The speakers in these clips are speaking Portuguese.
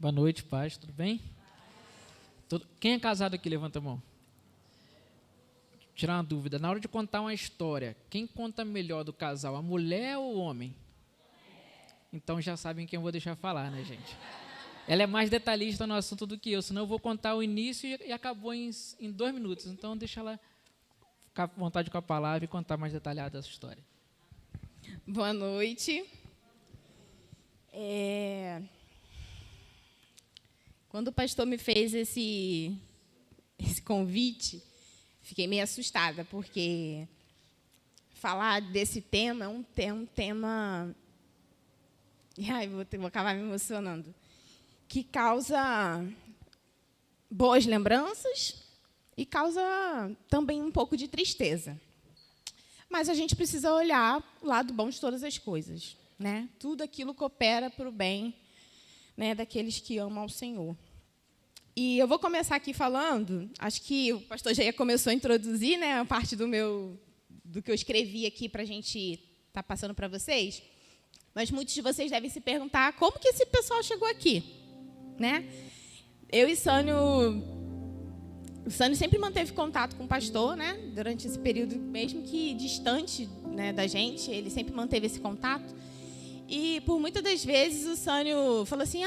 Boa noite, paz, tudo bem? Quem é casado aqui, levanta a mão. Tirar uma dúvida, na hora de contar uma história, quem conta melhor do casal, a mulher ou o homem? Então já sabem quem eu vou deixar falar, né, gente? Ela é mais detalhista no assunto do que eu, senão eu vou contar o início e acabou em 2 minutos. Então deixa ela ficar à vontade com a palavra e contar mais detalhada essa história. Boa noite. Quando o pastor me fez esse convite, fiquei meio assustada, porque falar desse tema é um tema... Ai, vou acabar me emocionando. Que causa boas lembranças e causa também um pouco de tristeza. Mas a gente precisa olhar o lado bom de todas as coisas, né? Tudo aquilo coopera para o bem, né, daqueles que amam ao Senhor. E eu vou começar aqui falando, acho que o pastor já começou a introduzir, né, a parte do que eu escrevi aqui para a gente estar passando para vocês, mas muitos de vocês devem se perguntar como que esse pessoal chegou aqui, né? Eu e Sânio, o Sânio sempre manteve contato com o pastor, né, durante esse período, mesmo que distante, né, da gente, ele sempre manteve esse contato. E, por muitas das vezes, o Sânio falou assim,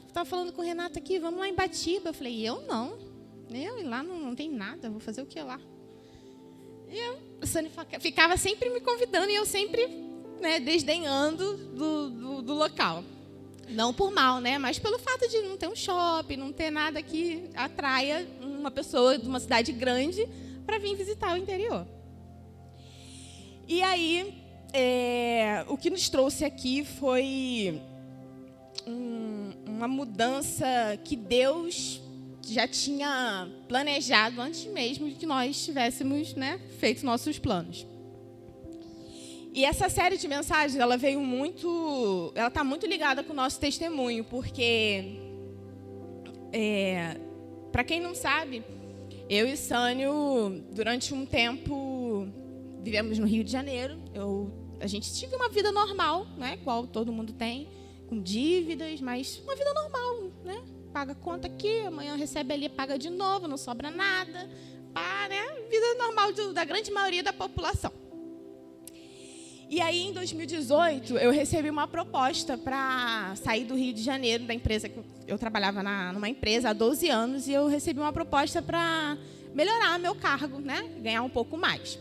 estava falando com o Renato aqui, vamos lá em Batiba. Eu falei, eu não. E lá não tem nada, vou fazer o que lá? O Sânio ficava sempre me convidando e eu sempre, né, desdenhando do local. Não por mal, né, mas pelo fato de não ter um shopping, não ter nada que atraia uma pessoa de uma cidade grande para vir visitar o interior. E aí... o que nos trouxe aqui foi uma mudança que Deus já tinha planejado antes mesmo de que nós tivéssemos, né, feito nossos planos. E essa série de mensagens, ela está muito ligada com o nosso testemunho, porque, para quem não sabe, eu e Sânio, durante um tempo, vivemos no Rio de Janeiro. A gente tive uma vida normal, né, igual todo mundo tem, com dívidas, mas uma vida normal, né? Paga conta aqui, amanhã recebe ali, paga de novo, não sobra nada, né? Vida normal da grande maioria da população. E aí, em 2018, eu recebi uma proposta para sair do Rio de Janeiro, da empresa que eu trabalhava numa empresa há 12 anos, e eu recebi uma proposta para melhorar meu cargo, né? Ganhar um pouco mais.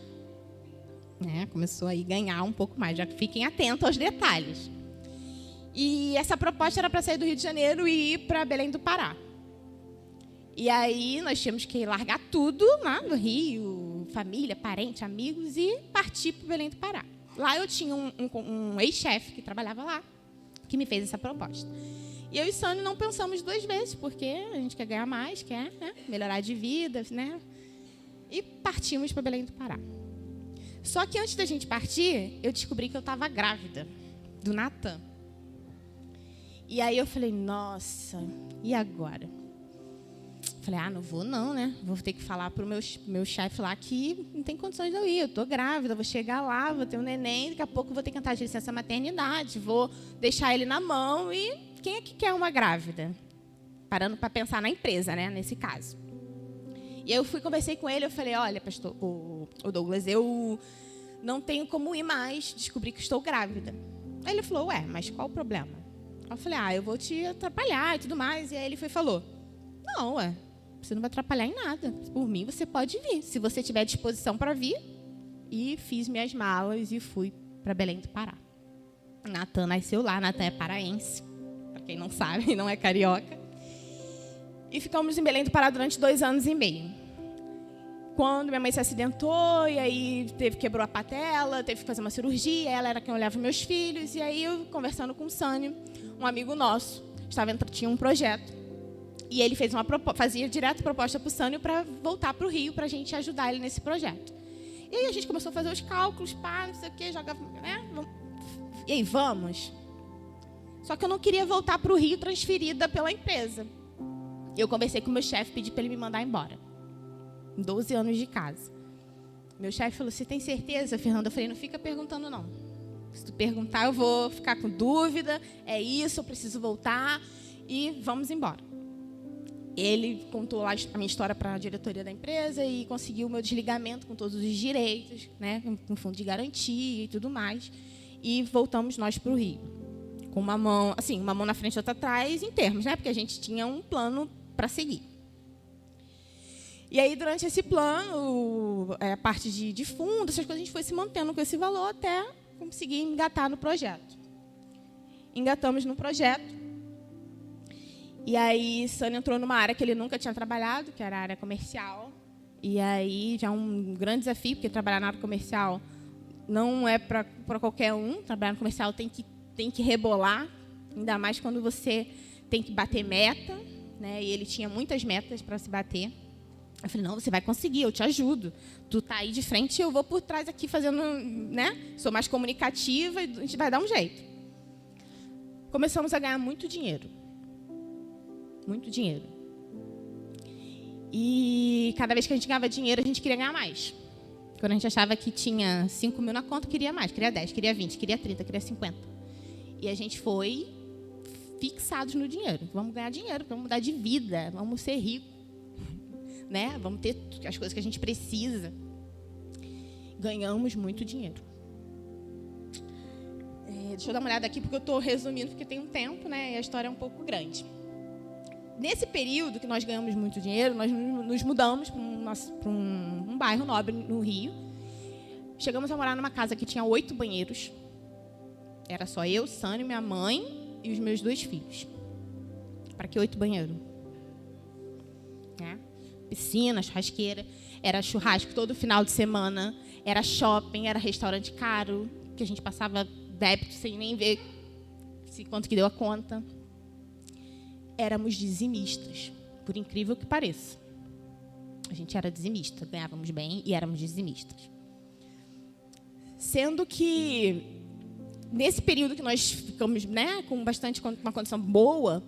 Começou aí a ganhar um pouco mais, já fiquem atentos aos detalhes. E essa proposta era para sair do Rio de Janeiro e ir para Belém do Pará. E aí nós tínhamos que largar tudo lá no Rio, família, parente, amigos, e partir para Belém do Pará. Lá eu tinha um ex-chefe que trabalhava lá, que me fez essa proposta. E eu e Sânio não pensamos 2 vezes, porque a gente quer ganhar mais, quer, né, melhorar de vida, né? E partimos para Belém do Pará. Só que antes da gente partir, eu descobri que eu estava grávida do Natan. E aí eu falei, nossa, e agora? Falei, não vou não, né? Vou ter que falar para o meu chefe lá que não tem condições de eu ir. Eu estou grávida, vou chegar lá, vou ter um neném, daqui a pouco vou ter que entrar de licença maternidade, vou deixar ele na mão. E quem é que quer uma grávida? Parando para pensar na empresa, né? Nesse caso. E eu conversei com ele, eu falei, olha, pastor, o Douglas, eu não tenho como ir mais, descobri que estou grávida. Aí ele falou, mas qual o problema? Eu falei, eu vou te atrapalhar e tudo mais. E aí ele falou, não, você não vai atrapalhar em nada. Por mim, você pode vir, se você tiver disposição para vir. E fiz minhas malas e fui para Belém do Pará. Natan nasceu lá, Natan é paraense, para quem não sabe, não é carioca. E ficamos em Belém do Pará durante 2 anos e meio. Quando minha mãe se acidentou, e aí quebrou a patela, teve que fazer uma cirurgia, ela era quem olhava meus filhos, e aí eu, conversando com o Sânio, um amigo nosso, tinha um projeto, e ele fazia direto proposta para o Sânio para voltar para o Rio, para a gente ajudar ele nesse projeto. E aí a gente começou a fazer os cálculos, não sei o quê, jogava, né? E aí, vamos. Só que eu não queria voltar para o Rio transferida pela empresa. Eu conversei com o meu chefe, pedi para ele me mandar embora. 12 anos de casa. Meu chefe falou, você tem certeza, Fernanda? Eu falei, não fica perguntando, não. Se tu perguntar, eu vou ficar com dúvida. É isso, eu preciso voltar. e vamos embora. Ele contou lá a minha história para a diretoria da empresa e conseguiu o meu desligamento com todos os direitos, né, com fundo de garantia e tudo mais. E voltamos nós para o Rio, com uma mão na frente e outra atrás, em termos, né, porque a gente tinha um plano para seguir. E aí, durante esse plano, a parte de fundo, essas coisas, a gente foi se mantendo com esse valor até conseguir engatar no projeto. Engatamos no projeto. E aí, Sânio entrou numa área que ele nunca tinha trabalhado, que era a área comercial. E aí, já um grande desafio, porque trabalhar na área comercial não é para qualquer um. Trabalhar no comercial tem que rebolar, ainda mais quando você tem que bater meta, né? E ele tinha muitas metas para se bater. Eu falei, não, você vai conseguir, eu te ajudo. Tu tá aí de frente e eu vou por trás aqui fazendo, né? Sou mais comunicativa e a gente vai dar um jeito. Começamos a ganhar muito dinheiro. Muito dinheiro. E cada vez que a gente ganhava dinheiro, a gente queria ganhar mais. Quando a gente achava que tinha 5 mil na conta, queria mais. Queria 10, queria 20, queria 30, queria 50. E a gente foi fixados no dinheiro. Vamos ganhar dinheiro, vamos mudar de vida, vamos ser ricos. Né? Vamos ter as coisas que a gente precisa. Ganhamos muito dinheiro. Deixa eu dar uma olhada aqui, porque eu estou resumindo, porque tem um tempo, né? E a história é um pouco grande. Nesse período que nós ganhamos muito dinheiro, nós nos mudamos para um bairro nobre no Rio. Chegamos a morar numa casa que tinha 8 banheiros. Era só eu, Sânio, minha mãe e os meus 2 filhos. Para que 8 banheiros? Piscina, churrasqueira. Era churrasco todo final de semana. Era shopping, era restaurante caro, que a gente passava débito sem nem ver quanto que deu a conta. Éramos dizimistas, por incrível que pareça. A gente era dizimista, ganhávamos bem e éramos dizimistas. Sendo que, nesse período que nós ficamos, né, com uma condição boa,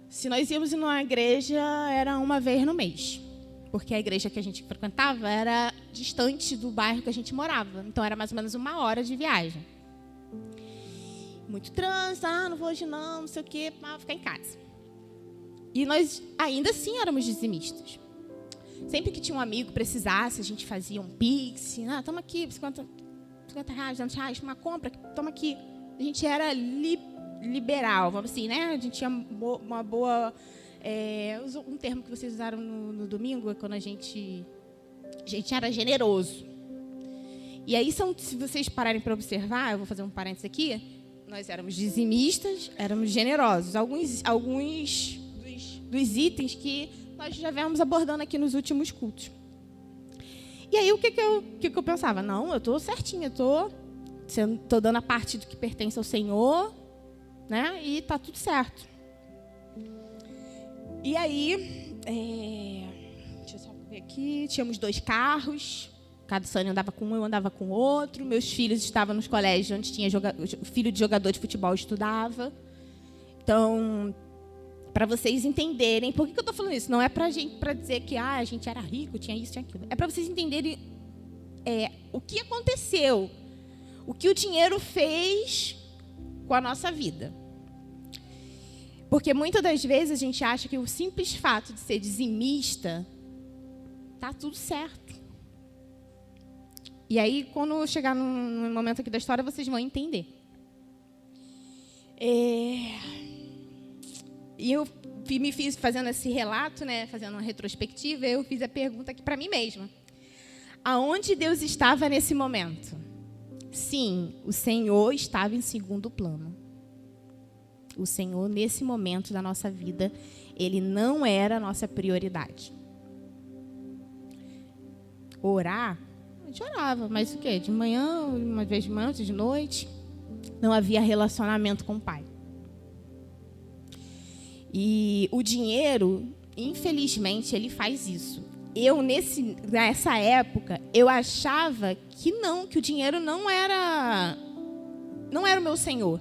se nós íamos numa igreja, era uma vez no mês. Porque a igreja que a gente frequentava era distante do bairro que a gente morava. Então, era mais ou menos 1 hora de viagem. Muito trânsito, não vou hoje não sei o quê, vou ficar em casa. E nós, ainda assim, éramos dizimistas. Sempre que tinha um amigo que precisasse, a gente fazia um pix. Toma aqui, 50 reais, 200 reais, uma compra, toma aqui. A gente era liberal, vamos assim, né? A gente tinha uma boa... um termo que vocês usaram no domingo, quando a gente era generoso. E aí, se vocês pararem para observar, eu vou fazer um parênteses aqui, nós éramos dizimistas, éramos generosos. Alguns dos itens que nós já viemos abordando aqui nos últimos cultos. E aí, o que eu pensava? Não, eu estou certinha, estou dando a parte do que pertence ao Senhor, né? E está tudo certo. E aí, deixa eu só ver aqui, tínhamos 2 carros. Cada Sânio andava com um, eu andava com o outro. Meus filhos estavam nos colégios onde tinha filho de jogador de futebol estudava. Então, para vocês entenderem, por que eu estou falando isso? Não é para dizer que a gente era rico, tinha isso, tinha aquilo. É para vocês entenderem o que aconteceu, o que o dinheiro fez com a nossa vida. Porque muitas das vezes a gente acha que o simples fato de ser dizimista está tudo certo. E aí, quando chegar no momento aqui da história, vocês vão entender. E eu me fiz, fazendo esse relato, né, fazendo uma retrospectiva, eu fiz a pergunta aqui para mim mesma. Aonde Deus estava nesse momento? Sim, o Senhor estava em segundo plano. O Senhor, nesse momento da nossa vida, Ele não era a nossa prioridade. Orar... A gente orava, mas o quê? De manhã, uma vez de manhã, outra de noite. Não havia relacionamento com o Pai. E o dinheiro, infelizmente, ele faz isso. Eu, nessa época, eu achava que o dinheiro não era o meu Senhor.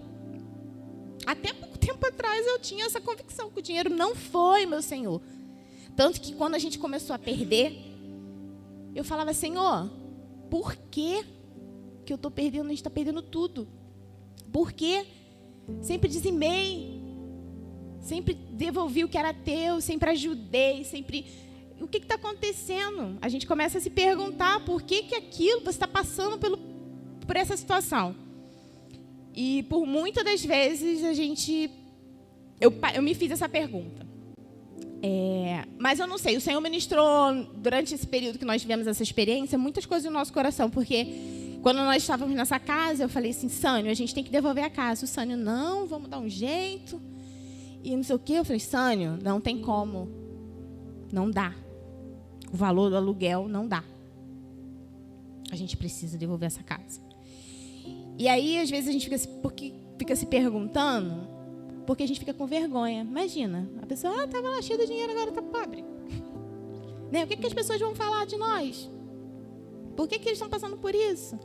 Até pouco tempo atrás eu tinha essa convicção que o dinheiro não foi meu Senhor. Tanto que quando a gente começou a perder, eu falava, Senhor, por que eu estou perdendo? A gente está perdendo tudo. Por quê? Sempre dizimei. Sempre devolvi o que era teu, sempre ajudei, sempre... O que está acontecendo? A gente começa a se perguntar por que aquilo, você está passando por essa situação. E por muitas das vezes eu me fiz essa pergunta. Mas eu não sei, o Senhor ministrou durante esse período que nós tivemos essa experiência muitas coisas no nosso coração, porque quando nós estávamos nessa casa, eu falei assim, Sânio, a gente tem que devolver a casa. O Sânio, não, vamos dar um jeito. E não sei o quê. Eu falei, Sânio, não tem como. Não dá. O valor do aluguel não dá. A gente precisa devolver essa casa. E aí, às vezes, a gente fica se perguntando, porque a gente fica com vergonha. Imagina, a pessoa estava lá cheia de dinheiro, agora está pobre. Né? O que as pessoas vão falar de nós? Por que eles estão passando por isso?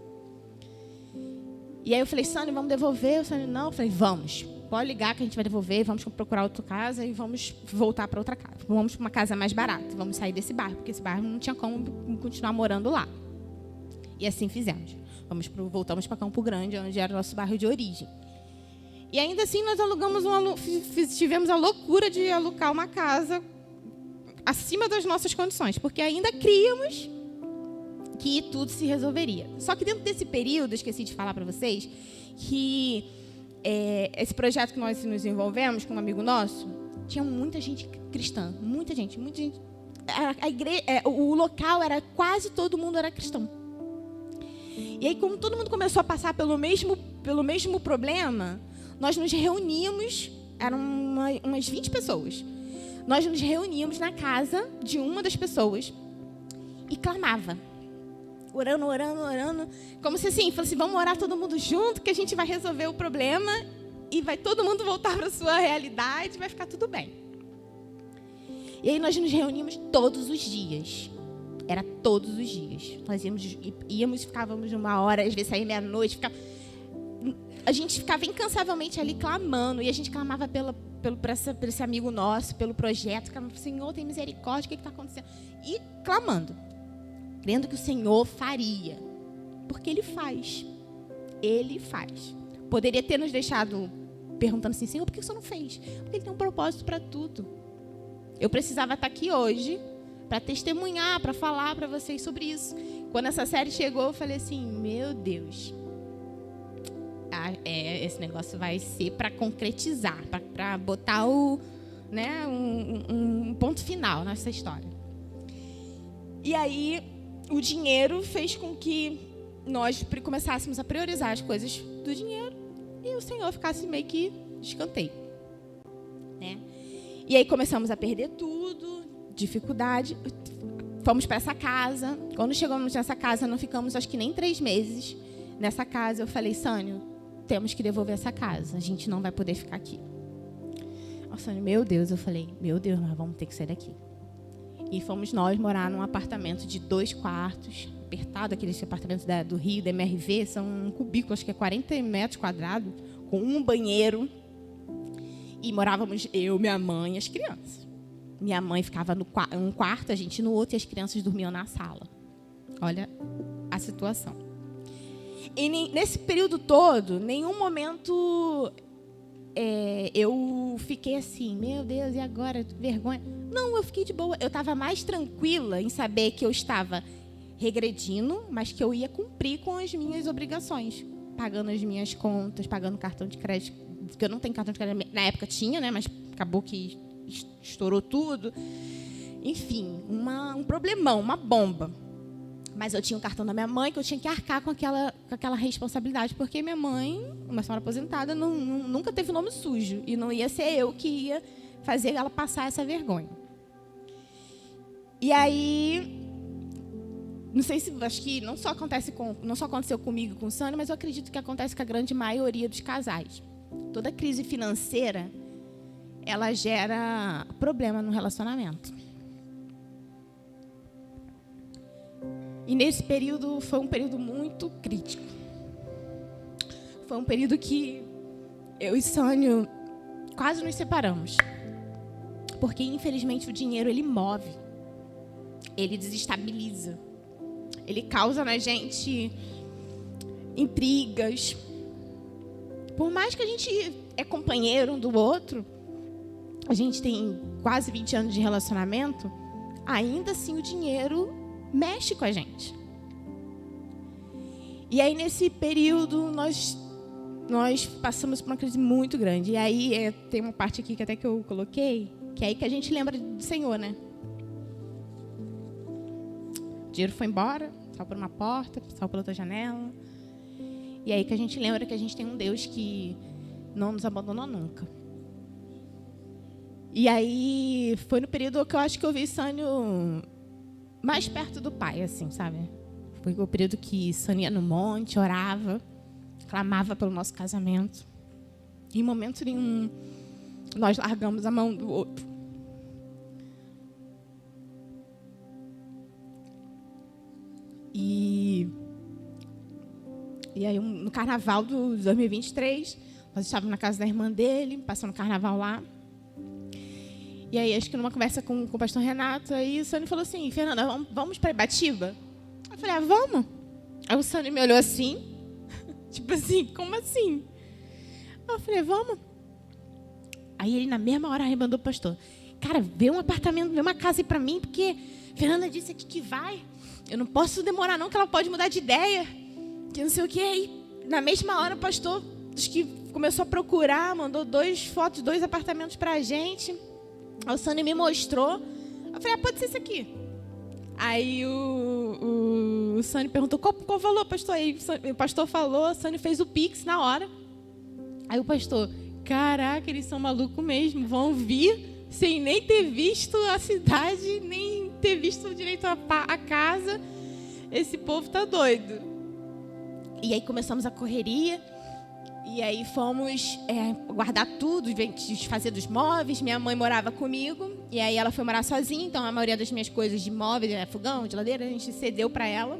E aí eu falei, Sânio, vamos devolver? O Sânio, não. Eu falei, vamos. Pode ligar que a gente vai devolver, vamos procurar outra casa e vamos voltar para outra casa. Vamos para uma casa mais barata. Vamos sair desse bairro, porque esse bairro não tinha como continuar morando lá. E assim fizemos. Voltamos para Campo Grande, onde era o nosso bairro de origem. E ainda assim nós tivemos a loucura de alugar uma casa acima das nossas condições, porque ainda críamos que tudo se resolveria. Só que dentro desse período, eu esqueci de falar para vocês, que esse projeto que nós nos envolvemos com um amigo nosso, tinha muita gente cristã, muita gente. A igreja, o local era quase todo mundo era cristão. E aí, como todo mundo começou a passar pelo mesmo problema, nós nos reunimos, eram umas 20 pessoas. Nós nos reuníamos na casa de uma das pessoas e clamava. Orando, como se assim, fosse, vamos orar todo mundo junto, que a gente vai resolver o problema e vai todo mundo voltar para a sua realidade, vai ficar tudo bem. E aí nós nos reunimos todos os dias. Era todos os dias. Nós íamos, ficávamos uma hora, às vezes saía meia-noite, a gente ficava incansavelmente ali clamando, e a gente clamava por esse amigo nosso, pelo projeto, clamava, Senhor, tem misericórdia, o que está acontecendo? E clamando. Crendo que o Senhor faria. Porque Ele faz. Ele faz. Poderia ter nos deixado perguntando assim, Senhor, por que o Senhor não fez? Porque Ele tem um propósito para tudo. Eu precisava estar aqui hoje para testemunhar, para falar para vocês sobre isso. Quando essa série chegou, eu falei assim, meu Deus. Esse negócio vai ser para concretizar, para botar um ponto final nessa história. E aí, o dinheiro fez com que nós começássemos a priorizar as coisas do dinheiro e o Senhor ficasse meio que de escanteio. Né? E aí começamos a perder tudo, dificuldade. Fomos para essa casa. Quando chegamos nessa casa, não ficamos acho que nem 3 meses. Nessa casa, eu falei, Sânio, temos que devolver essa casa. A gente não vai poder ficar aqui. O Sânio, meu Deus, eu falei, meu Deus, nós vamos ter que sair daqui. E fomos nós morar num apartamento de 2 quartos, apertado, aqueles apartamentos do Rio, da MRV, são um cubículo, acho que é 40 metros quadrados, com um banheiro. E morávamos eu, minha mãe e as crianças. Minha mãe ficava num quarto, a gente no outro, e as crianças dormiam na sala. Olha a situação. E nesse período todo, nenhum momento eu fiquei assim, meu Deus, e agora? Vergonha. Não, eu fiquei de boa. Eu estava mais tranquila em saber que eu estava regredindo, mas que eu ia cumprir com as minhas obrigações. Pagando as minhas contas, pagando cartão de crédito. Porque eu não tenho cartão de crédito. Na época tinha, né? Mas acabou que estourou tudo. Enfim, um problemão, uma bomba. Mas eu tinha o cartão da minha mãe, que eu tinha que arcar com aquela responsabilidade, porque minha mãe, uma senhora aposentada, nunca teve nome sujo. E não ia ser eu que ia fazer ela passar essa vergonha. E aí, não sei se, acho que não só aconteceu comigo e com o Sânio, mas eu acredito que acontece com a grande maioria dos casais. Toda crise financeira, ela gera problema no relacionamento. E nesse período, foi um período muito crítico. Foi um período que eu e Sânio quase nos separamos. Porque, infelizmente, o dinheiro, ele move. Ele desestabiliza. Ele causa na gente intrigas. Por mais que a gente é companheiro um do outro, a gente tem quase 20 anos de relacionamento, ainda assim o dinheiro mexe com a gente. E aí, nesse período, nós passamos por uma crise muito grande. E aí, tem uma parte aqui que até que eu coloquei, que é aí que a gente lembra do Senhor, né? O dinheiro foi embora, saiu por uma porta, saiu por outra janela. E aí que a gente lembra que a gente tem um Deus que não nos abandonou nunca. E aí, foi no período que eu acho que eu vi Sânio mais perto do Pai, assim, sabe? Foi o período que Sânio ia no monte, orava, clamava pelo nosso casamento. Em momento nenhum, nós largamos a mão do outro. E aí, no carnaval de 2023, nós estávamos na casa da irmã dele, passando o carnaval lá. E aí, acho que numa conversa com o pastor Renato, aí o Sânio falou assim: Fernanda, vamos para Ibatiba? Eu falei: vamos. Aí o Sânio me olhou assim, tipo assim, como assim? Eu falei: vamos. Aí ele, na mesma hora, arrebandou o pastor: cara, vê um apartamento, vê uma casa aí para mim, porque Fernanda disse aqui que vai. Eu não posso demorar não, que ela pode mudar de ideia. Que não sei o que. Aí, na mesma hora, o pastor, acho que começou a procurar, mandou 2 fotos, 2 apartamentos para a gente. Aí o Sânio me mostrou. Eu falei: pode ser isso aqui. Aí o Sânio perguntou: qual o valor, pastor? Aí o pastor falou, o Sânio fez o Pix na hora. Aí o pastor: caraca, eles são malucos mesmo, vão vir sem nem ter visto a cidade, nem ter visto direito a casa. Esse povo tá doido. E aí começamos a correria. E aí fomos guardar tudo, desfazer dos móveis. Minha mãe morava comigo. E aí ela foi morar sozinha. Então a maioria das minhas coisas de móveis, fogão, geladeira, a gente cedeu para ela.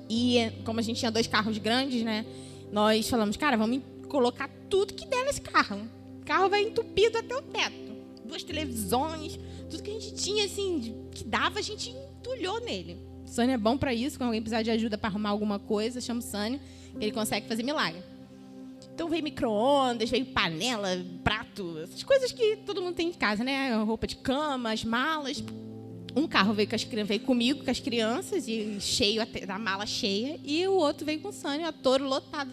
E como a gente tinha 2 carros grandes, né? Nós falamos: cara, vamos colocar tudo que der nesse carro. O carro vai entupido até o teto. 2 televisões, tudo que a gente tinha, assim, que dava, a gente entulhou nele. O Sânio é bom para isso. Quando alguém precisar de ajuda para arrumar alguma coisa, chama o Sânio, ele consegue fazer milagre. Então veio micro-ondas, veio panela, prato, essas coisas que todo mundo tem em casa, né? Roupa de cama, as malas. Um carro veio comigo, com as crianças, e cheio, a mala cheia. E o outro veio com o Sânio, a touro lotado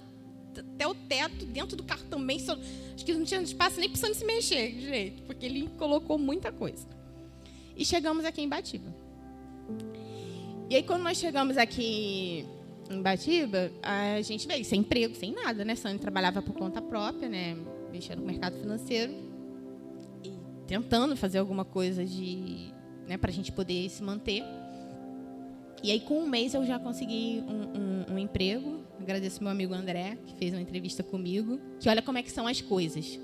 até o teto, dentro do carro também. Acho que não tinha espaço nem para o Sânio se mexer direito, porque ele colocou muita coisa. E chegamos aqui em Ibatiba. E aí, quando nós chegamos aqui em Ibatiba, a gente veio sem emprego, sem nada, né? Sânio trabalhava por conta própria, né? Mexendo no mercado financeiro e tentando fazer alguma coisa para a gente poder se manter. E aí, com 1 mês, eu já consegui um emprego. Agradeço meu amigo André, que fez uma entrevista comigo, que olha como é que são as coisas.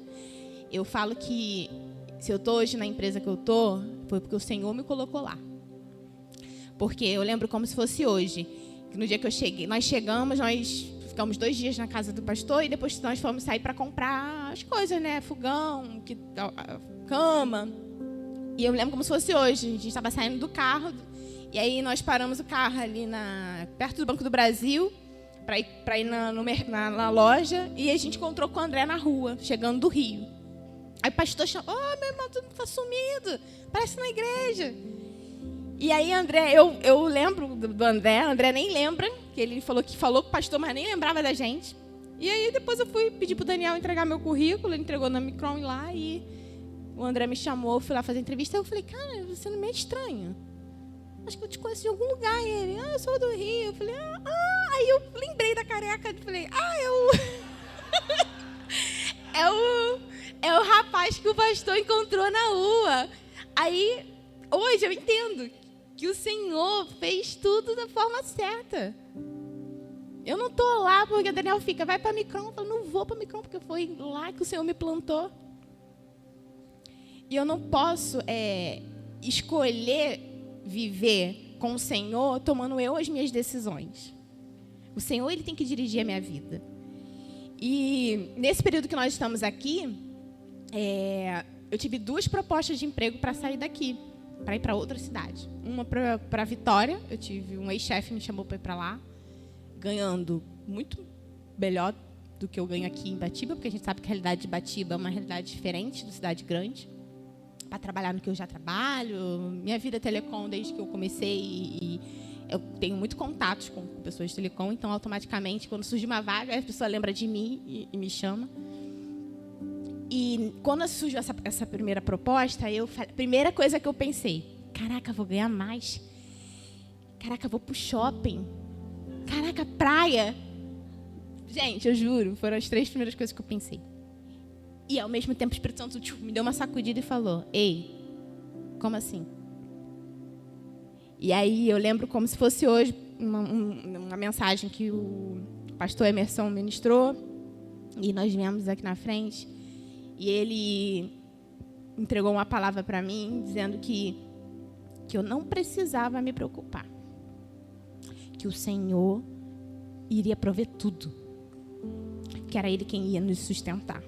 Eu falo que se eu estou hoje na empresa que eu estou, foi porque o Senhor me colocou lá. Porque eu lembro como se fosse hoje. No dia que eu cheguei, nós ficamos 2 dias na casa do pastor e depois nós fomos sair para comprar as coisas, né? Fogão, cama. E eu lembro como se fosse hoje. A gente estava saindo do carro e aí nós paramos o carro ali perto do Banco do Brasil para ir na loja e a gente encontrou com o André na rua, chegando do Rio. Aí o pastor chamou: meu irmão, tu tá sumido, parece na igreja. E aí, André, eu lembro do André. O André nem lembra, que ele falou com o pastor, mas nem lembrava da gente. E aí, depois eu fui pedir pro Daniel entregar meu currículo. Ele entregou na Micron lá e o André me chamou. Eu fui lá fazer entrevista. Eu falei: cara, você não é meio estranho. Acho que eu te conheço de algum lugar. E ele: eu sou do Rio. Eu falei: Aí eu lembrei da careca. Eu falei: é o rapaz que o pastor encontrou na rua. Aí, hoje eu entendo que o Senhor fez tudo da forma certa. Eu não estou lá porque o Daniel fica: vai para a Micron. Eu falo: não vou para a Micron porque foi lá que o Senhor me plantou. E eu não posso escolher viver com o Senhor tomando eu as minhas decisões. O Senhor, ele tem que dirigir a minha vida. E nesse período que nós estamos aqui, eu tive 2 propostas de emprego para sair daqui, para ir para outra cidade. Uma para Vitória. Eu tive um ex-chefe que me chamou para ir para lá, ganhando muito melhor do que eu ganho aqui em Ibatiba, porque a gente sabe que a realidade de Ibatiba é uma realidade diferente da cidade grande. para trabalhar no que eu já trabalho. Minha vida é telecom desde que eu comecei e eu tenho muito contatos com pessoas de telecom, então automaticamente quando surge uma vaga, a pessoa lembra de mim e me chama. E quando surgiu essa primeira proposta, a primeira coisa que eu pensei, caraca, vou ganhar mais. Caraca, vou pro shopping. Caraca, praia. Gente, eu juro, foram as 3 primeiras coisas que eu pensei. E ao mesmo tempo o Espírito Santo me deu uma sacudida e falou, ei, como assim? E aí eu lembro como se fosse hoje uma mensagem que o pastor Emerson ministrou, e nós viemos aqui na frente, e ele entregou uma palavra para mim, dizendo que eu não precisava me preocupar, que o Senhor iria prover tudo, que era Ele quem ia nos sustentar.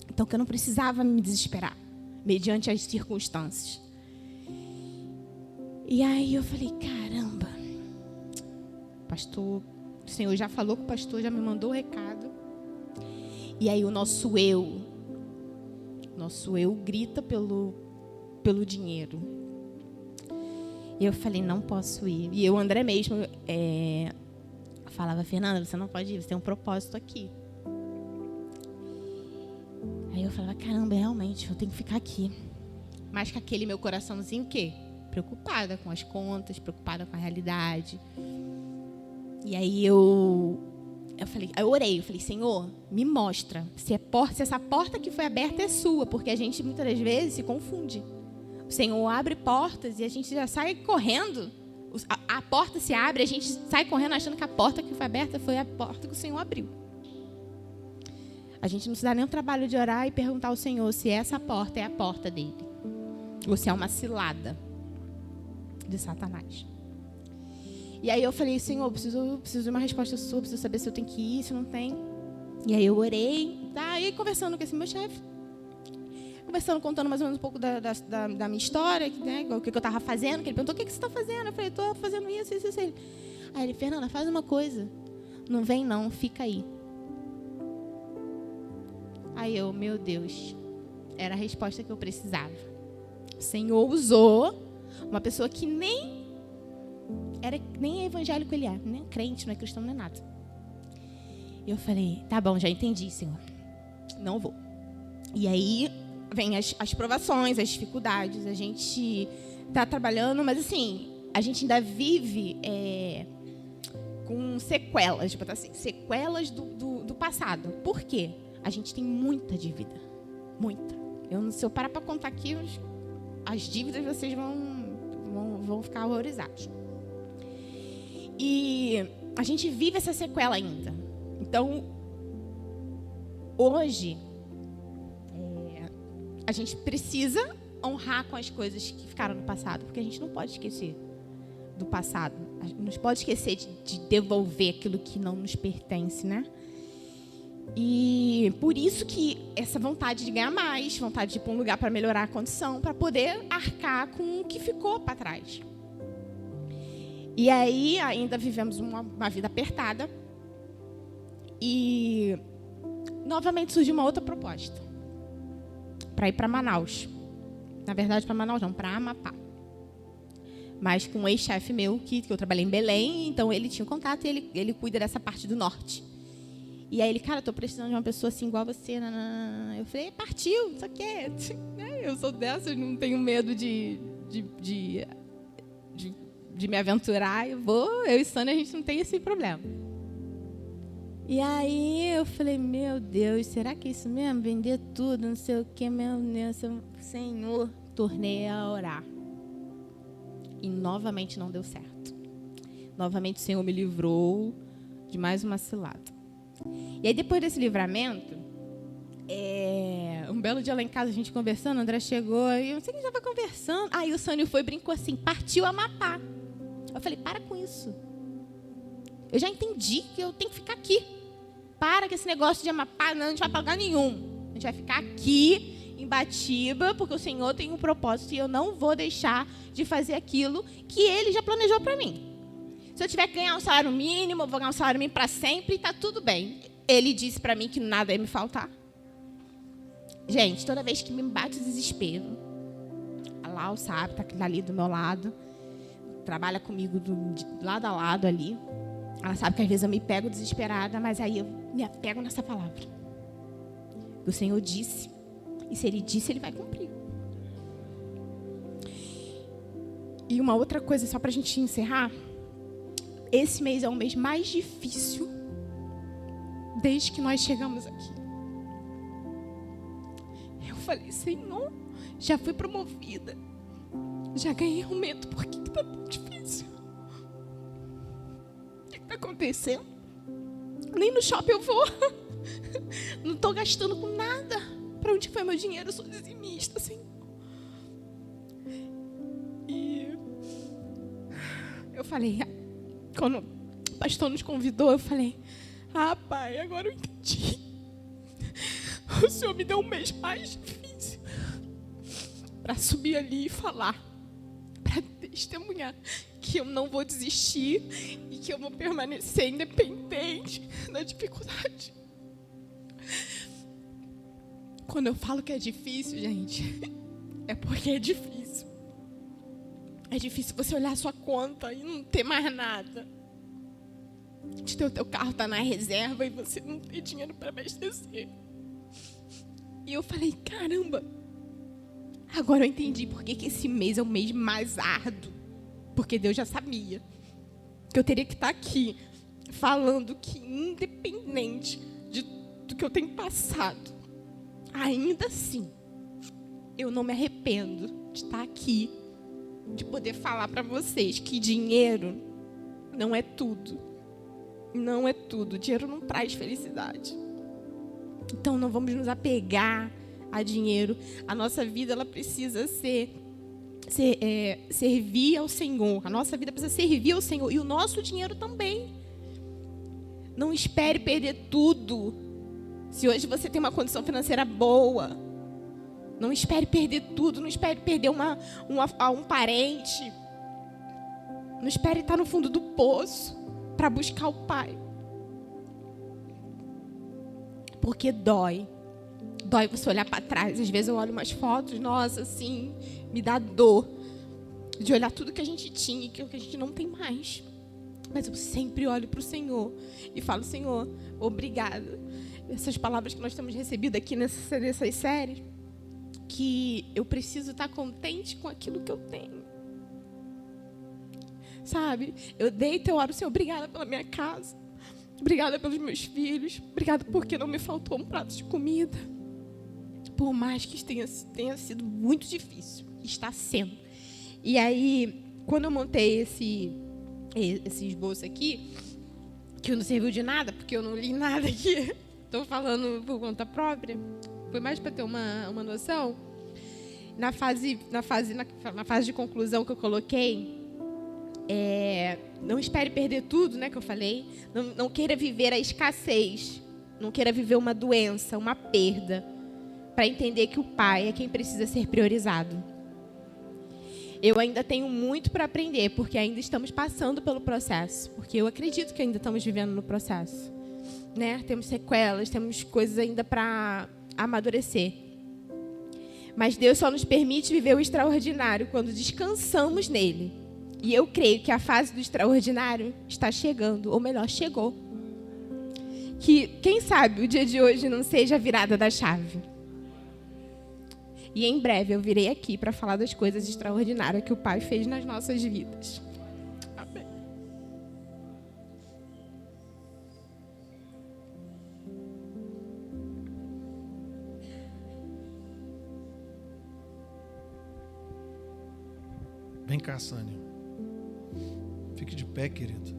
Então, que eu não precisava me desesperar, mediante as circunstâncias. E aí eu falei, caramba, pastor, o Senhor já falou com o pastor, já me mandou o recado. E aí o nosso eu grita pelo dinheiro. E eu falei, não posso ir. E o André mesmo falava, Fernanda, você não pode ir, você tem um propósito aqui. Aí eu falava, caramba, realmente, eu tenho que ficar aqui. Mas com aquele meu coraçãozinho, o quê? Preocupada com as contas, preocupada com a realidade. E aí eu orei, eu falei, Senhor, me mostra se essa porta que foi aberta é sua, porque a gente muitas das vezes se confunde. O Senhor abre portas e a gente já sai correndo. A porta se abre, a gente sai correndo achando que a porta que foi aberta foi a porta que o Senhor abriu. A gente não se dá nem o trabalho de orar e perguntar ao Senhor se essa porta é a porta dele, ou se é uma cilada de Satanás. E aí eu falei, Senhor, preciso de uma resposta sua, preciso saber se eu tenho que ir, se não tem. E aí eu orei, tá? E aí conversando com esse meu chefe, contando mais ou menos um pouco da minha história, né? O que eu estava fazendo, que ele perguntou, o que você está fazendo? Eu falei, estou fazendo isso. Aí ele, Fernanda, faz uma coisa, não vem não, fica aí. Aí eu, meu Deus, era a resposta que eu precisava. O Senhor usou uma pessoa que nem evangélico ele é, nem crente, não é cristão, não é nada. Eu falei, tá bom, já entendi, Senhor, não vou. E aí vem as provações, as dificuldades, a gente está trabalhando, mas assim, a gente ainda vive com sequelas, tipo assim, sequelas do passado. Por quê? A gente tem muita dívida, muita. Se eu parar para contar aqui, as dívidas vocês vão ficar horrorizados. E a gente vive essa sequela ainda. Então, hoje, a gente precisa honrar com as coisas que ficaram no passado, porque a gente não pode esquecer do passado. A gente não pode esquecer de devolver aquilo que não nos pertence, né? E por isso que essa vontade de ganhar mais, vontade de ir para um lugar para melhorar a condição, para poder arcar com o que ficou para trás. E aí ainda vivemos uma vida apertada e novamente surgiu uma outra proposta para ir para Manaus. Na verdade, para Manaus não, para Amapá. Mas com um ex-chefe meu, que eu trabalhei em Belém, então ele tinha um contato e ele cuida dessa parte do norte. E aí ele, cara, estou precisando de uma pessoa assim igual a você. Nanana. Eu falei, partiu, só que eu sou dessa, eu não tenho medo de me aventurar. Eu e Sônia, a gente não tem esse problema. E aí eu falei, meu Deus, será que é isso mesmo? Vender tudo, não sei o que, meu Deus, Senhor. Tornei a orar. E novamente não deu certo. Novamente o Senhor me livrou de mais uma cilada. E aí, depois desse livramento, um belo dia lá em casa, a gente conversando, o André chegou, e eu não sei quem estava conversando. Aí o Sânio foi e brincou assim, partiu Amapá. Eu falei, para com isso. Eu já entendi que eu tenho que ficar aqui. Para com esse negócio de Amapá, não, a gente vai para lugar nenhum. A gente vai ficar aqui, em Batiba, porque o Senhor tem um propósito e eu não vou deixar de fazer aquilo que Ele já planejou para mim. Se eu tiver que ganhar um salário mínimo, eu vou ganhar um salário mínimo para sempre e está tudo bem. Ele disse para mim que nada ia me faltar. Gente, toda vez que me bate o desespero, a Lau sabe, tá ali do meu lado, trabalha comigo de lado a lado ali. Ela sabe que às vezes eu me pego desesperada, mas aí eu me apego nessa palavra. O Senhor disse, e se Ele disse, Ele vai cumprir. E uma outra coisa, só pra gente encerrar, esse mês é o mês mais difícil desde que nós chegamos aqui. Eu falei, Senhor, já fui promovida, já ganhei aumento, por que tá tão difícil? O que tá acontecendo? Nem no shopping eu vou. Não estou gastando com nada. Para onde foi meu dinheiro? Eu sou dizimista, Senhor. E eu falei, quando o pastor nos convidou, eu falei, Pai, agora eu entendi. O Senhor me deu um mês mais difícil para subir ali e falar, para testemunhar que eu não vou desistir e que eu vou permanecer independente da dificuldade. Quando eu falo que é difícil, gente, é porque é difícil. É difícil você olhar a sua conta e não ter mais nada. De ter o teu carro tá na reserva e você não ter dinheiro para abastecer. E eu falei, caramba, agora eu entendi por que esse mês é o mês mais árduo. Porque Deus já sabia que eu teria que estar aqui falando que, independente do que eu tenho passado, ainda assim, eu não me arrependo de estar aqui, de poder falar para vocês que dinheiro não é tudo. Não é tudo. Dinheiro não traz felicidade. Então, não vamos nos apegar a dinheiro. A nossa vida, ela precisa servir ao Senhor. A nossa vida precisa servir ao Senhor. E o nosso dinheiro também. Não espere perder tudo. Se hoje você tem uma condição financeira boa, não espere perder tudo. Não espere perder um parente. Não espere estar no fundo do poço para buscar o Pai. Porque dói. Dói você olhar para trás. Às vezes eu olho umas fotos, nossa, assim, me dá dor de olhar tudo que a gente tinha e que a gente não tem mais. Mas eu sempre olho para o Senhor e falo, Senhor, obrigada. Essas palavras que nós temos recebido aqui nessas séries, que eu preciso estar contente com aquilo que eu tenho. Sabe? Eu deito, eu oro, Senhor, obrigada pela minha casa. Obrigada pelos meus filhos. Obrigada porque não me faltou um prato de comida. Por mais que tenha sido muito difícil. Está sendo. E aí, quando eu montei esse esboço aqui, que não serviu de nada, porque eu não li nada aqui. Estou falando por conta própria. Foi mais para ter uma noção. Na fase de conclusão que eu coloquei, não espere perder tudo, né, que eu falei. Não queira viver a escassez. Não queira viver uma doença, uma perda. Para entender que o Pai é quem precisa ser priorizado. Eu ainda tenho muito para aprender, porque ainda estamos passando pelo processo. Porque eu acredito que ainda estamos vivendo no processo. Né? Temos sequelas, temos coisas ainda para amadurecer. Mas Deus só nos permite viver o extraordinário quando descansamos nele. E eu creio que a fase do extraordinário está chegando, ou melhor, chegou. Que, quem sabe, o dia de hoje não seja a virada da chave. E em breve eu virei aqui para falar das coisas extraordinárias que o Pai fez nas nossas vidas. Amém. Vem cá, Sânia. Fique de pé, querido.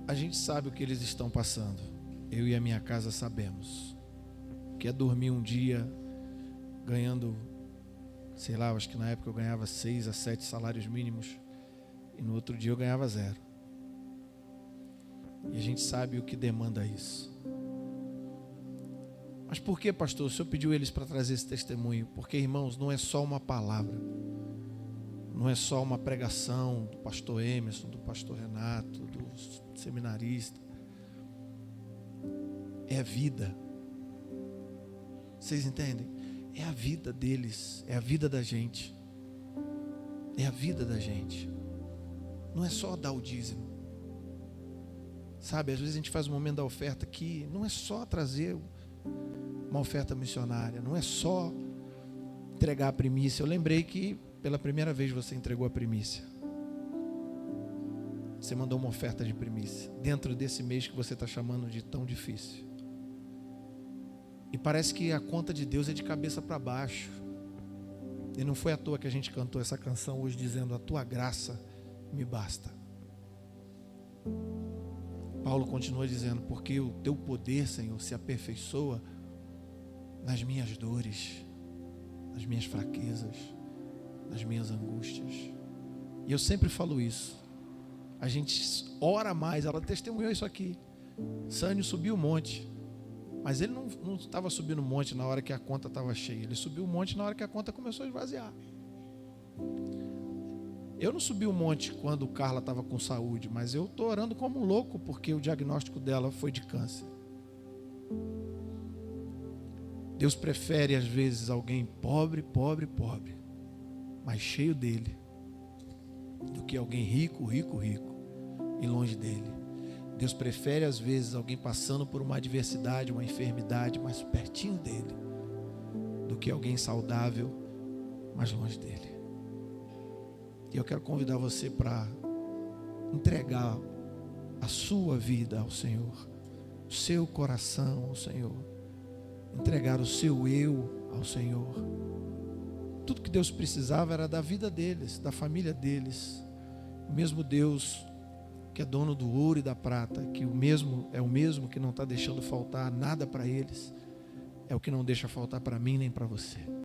A gente sabe o que eles estão passando. Eu e a minha casa sabemos. Que é dormir um dia ganhando, sei lá, acho que na época eu ganhava 6 a 7 salários mínimos e no outro dia eu ganhava 0. E a gente sabe o que demanda isso. Mas por que, pastor? O senhor pediu eles para trazer esse testemunho? Porque, irmãos, não é só uma palavra. não é só uma pregação do pastor Emerson, do pastor Renato, do seminarista. É a vida. Vocês entendem? É a vida deles, é a vida da gente. É a vida da gente. Não é só dar o dízimo. Sabe, às vezes a gente faz o momento da oferta que não é só trazer uma oferta missionária, não é só entregar a primícia. Eu lembrei que pela primeira vez você entregou a primícia. Você mandou uma oferta de primícia dentro desse mês que você está chamando de tão difícil. E parece que a conta de Deus é de cabeça para baixo. E não foi à toa que a gente cantou essa canção hoje dizendo: a tua graça me basta. Paulo continua dizendo: porque o teu poder, Senhor, se aperfeiçoa nas minhas dores, nas minhas fraquezas, nas minhas angústias. E eu sempre falo isso. A gente ora mais. Ela testemunhou isso aqui. Sânio subiu o monte, mas ele não estava subindo o monte na hora que a conta estava cheia. Ele subiu o monte na hora que a conta começou a esvaziar. Eu não subi o monte quando Carla estava com saúde, mas eu estou orando como um louco porque o diagnóstico dela foi de câncer. Deus prefere às vezes alguém pobre, mas cheio dele, do que alguém rico e longe dele. Deus prefere às vezes alguém passando por uma adversidade, uma enfermidade, mas pertinho dele, do que alguém saudável, mas longe dele. E eu quero convidar você para entregar a sua vida ao Senhor, o seu coração ao Senhor, entregar o seu eu ao Senhor. Tudo que Deus precisava era da vida deles, da família deles. O mesmo Deus que é dono do ouro e da prata, que é o mesmo que não está deixando faltar nada para eles, é o que não deixa faltar para mim nem para você.